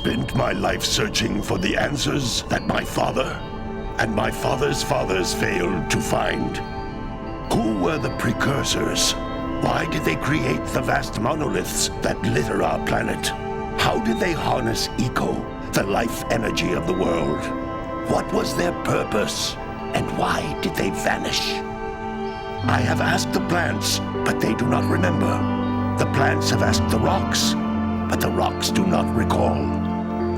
spent my life searching for the answers that my father and my father's fathers failed to find. Who were the precursors? Why did they create the vast monoliths that litter our planet? How did they harness eco, the life energy of the world? What was their purpose? And why did they vanish? I have asked the plants, but they do not remember. The plants have asked the rocks, but the rocks do not recall.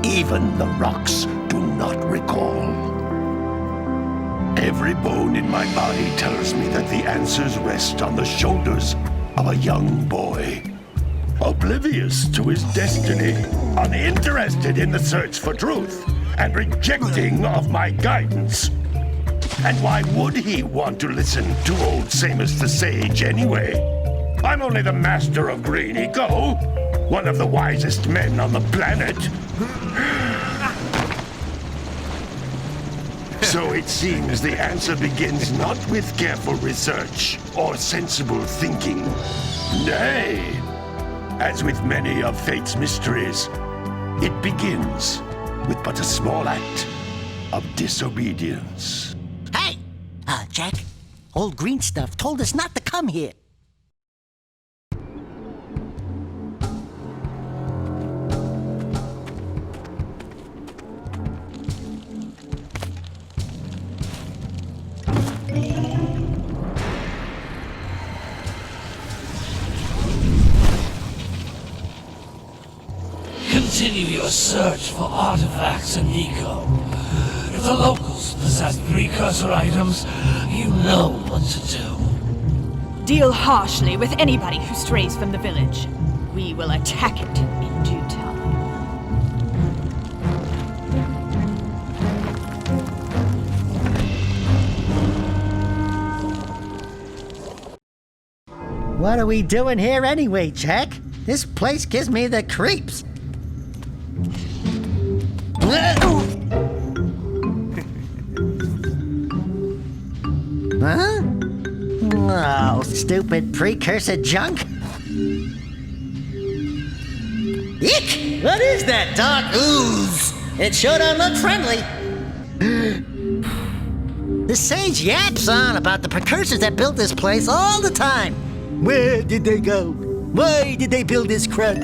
Even the rocks do not recall. Every bone in my body tells me that the answers rest on the shoulders of a young boy. Oblivious to his destiny, uninterested in the search for truth, and rejecting of my guidance. And why would he want to listen to old Samus the Sage anyway? I'm only the master of green eco, one of the wisest men on the planet. So it seems the answer begins not with careful research or sensible thinking. Nay, as with many of fate's mysteries, it begins with but a small act of disobedience. Hey! Jack, old green stuff told us not to come here. Continue your search for artifacts and eco. If the locals possess precursor items, you know what to do. Deal harshly with anybody who strays from the village. We will attack it in due time. What are we doing here anyway, Jack? This place gives me the creeps. Huh? Oh, stupid precursor junk. Eek! What is that dark ooze? It sure don't look friendly. The sage yaps on about the precursors that built this place all the time. Where did they go? Why did they build this crud?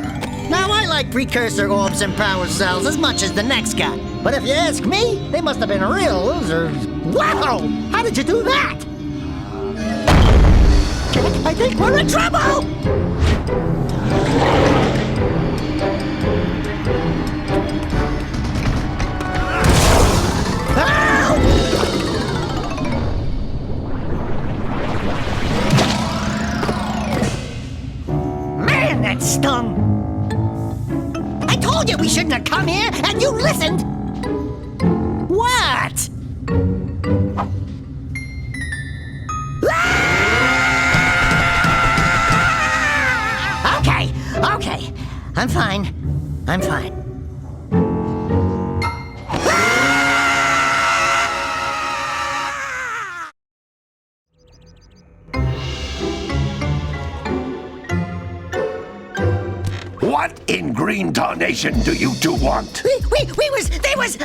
Now, I like precursor orbs and power cells as much as the next guy. But if you ask me, they must have been real losers. Wow! How did you do that? Jack, I think we're in trouble! Man, that stung! I told you we shouldn't have come here, and you listened! What? Okay. I'm fine. What in green tarnation do you two want? I was...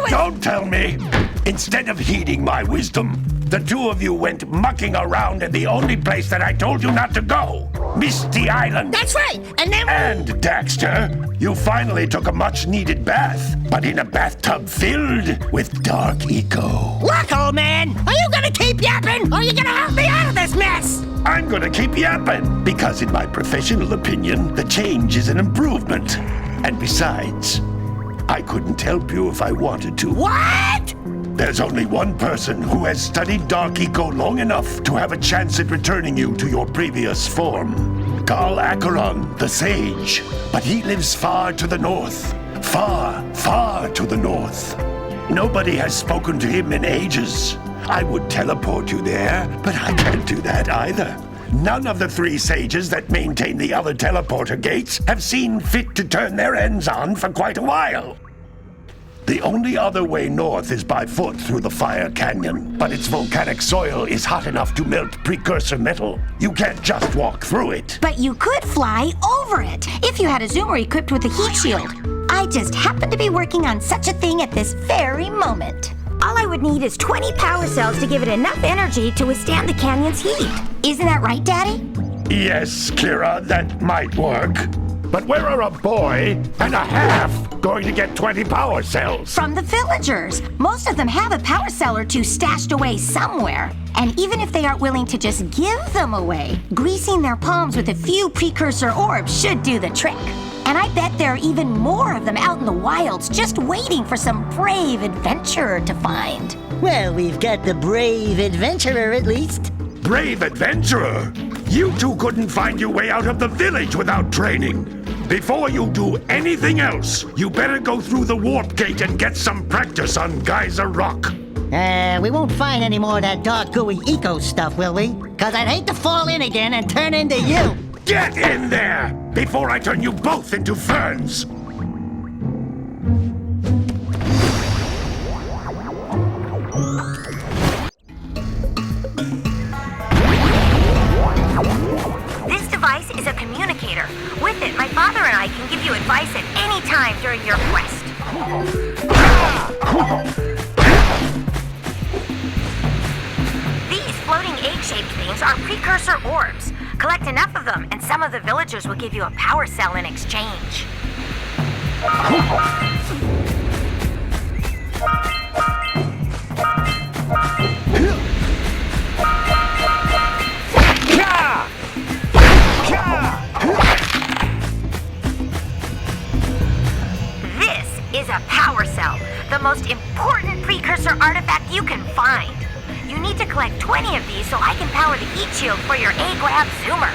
Don't tell me! Instead of heeding my wisdom, the two of you went mucking around in the only place that I told you not to go, Misty Island. That's right, and then... And, Daxter, you finally took a much-needed bath, but in a bathtub filled with dark eco. Look, old man, are you gonna keep yapping, or are you gonna help me out of this mess? I'm gonna keep yapping, because in my professional opinion, the change is an improvement. And besides, I couldn't help you if I wanted to. What? There's only one person who has studied dark eco long enough to have a chance at returning you to your previous form. Acharon, the sage. But he lives far to the north. Far, far to the north. Nobody has spoken to him in ages. I would teleport you there, but I can't do that either. None of the three sages that maintain the other teleporter gates have seen fit to turn their ends on for quite a while. The only other way north is by foot through the Fire Canyon, but its volcanic soil is hot enough to melt precursor metal. You can't just walk through it. But you could fly over it, if you had a zoomer equipped with a heat shield. I just happen to be working on such a thing at this very moment. All I would need is 20 power cells to give it enough energy to withstand the canyon's heat. Isn't that right, Daddy? Yes, Kira, that might work. But where are a boy and a half going to get 20 power cells? From the villagers. Most of them have a power cell or two stashed away somewhere. And even if they aren't willing to just give them away, greasing their palms with a few precursor orbs should do the trick. And I bet there are even more of them out in the wilds just waiting for some brave adventurer to find. Well, we've got the brave adventurer at least. Brave adventurer! You two couldn't find your way out of the village without training. Before you do anything else, you better go through the warp gate and get some practice on Geyser Rock. We won't find any more of that dark gooey eco stuff, will we? 'Cause I'd hate to fall in again and turn into you. Get in there before I turn you both into ferns. This device is a communicator. With it, my father and I can give you advice at any time during your quest. These floating egg-shaped things are precursor orbs. Collect enough of them, and some of the villagers will give you a power cell in exchange. This is a power cell, the most important precursor artifact you can find. You need to collect 20 of these so I can power the heat shield for your A-Grab zoomer.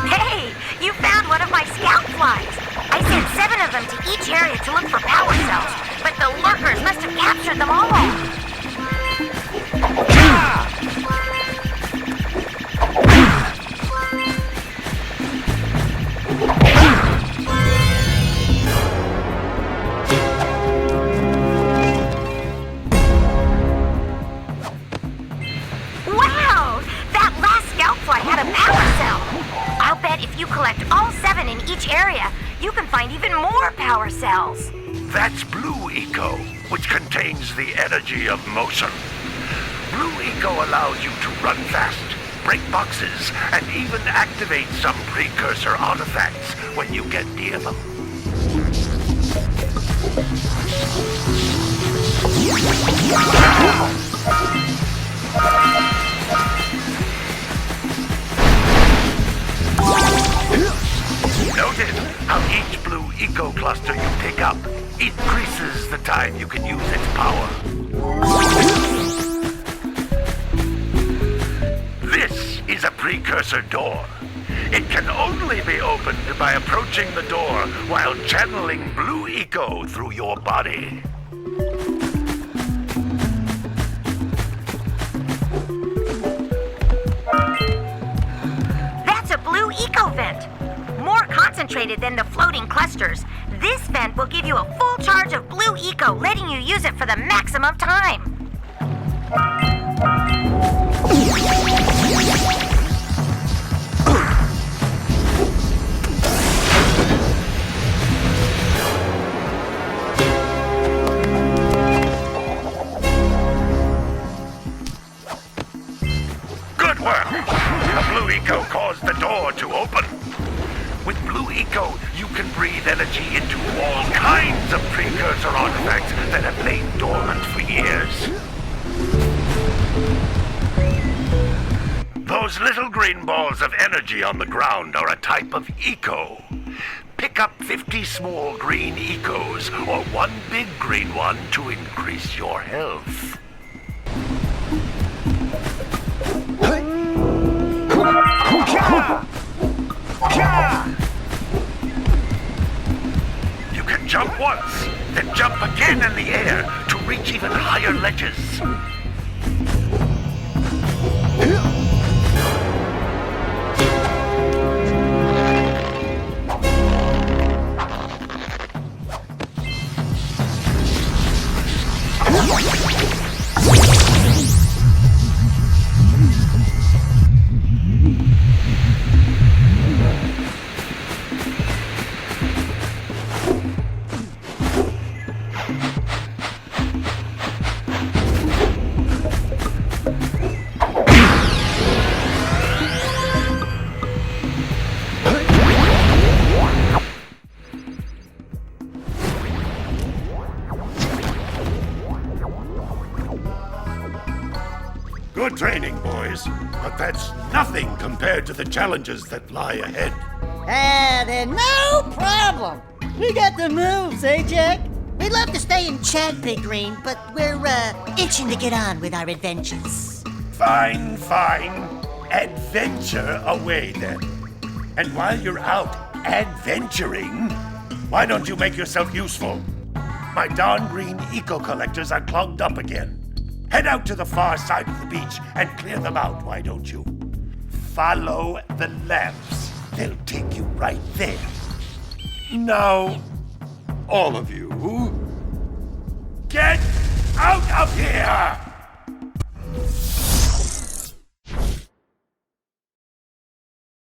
Hey, you found one of my scout flies. I sent 7 of them to each area to look for power cells, but the lurkers must have captured them all. Wow! That last scout fly had a power cell. I'll bet if you collect all 7 in each area, you can find even more power cells. That's Blue Eco, which contains the energy of motion. Blue Eco allows you to run fast, break boxes, and even activate some precursor artifacts when you get near them. Notice how each Blue Eco cluster you pick up increases the time you can use its power. This is a precursor door. It can only be opened by approaching the door while channeling Blue Eco through your body. That's a Blue Eco vent. More concentrated than the floating clusters. This vent will give you a full charge of Blue Eco, letting you use it for the maximum time. Good work! The Blue Eco caused the door to open. With Blue Eco, you can breathe energy into all kinds of precursor artifacts that have lain dormant for years. Those little green balls of energy on the ground are a type of eco. Pick up 50 small green ecos or one big green one to increase your health. You can jump once, then jump again in the air to reach even higher ledges. Good training, boys. But that's nothing compared to the challenges that lie ahead. Then no problem. We got the moves, eh, Jack? We'd love to stay and chat, Big Green, but we're, itching to get on with our adventures. Fine, fine. Adventure away then. And while you're out adventuring, why don't you make yourself useful? My darn green eco-collectors are clogged up again. Head out to the far side of the beach and clear them out, why don't you? Follow the lamps. They'll take you right there. Now, all of you, get out of here!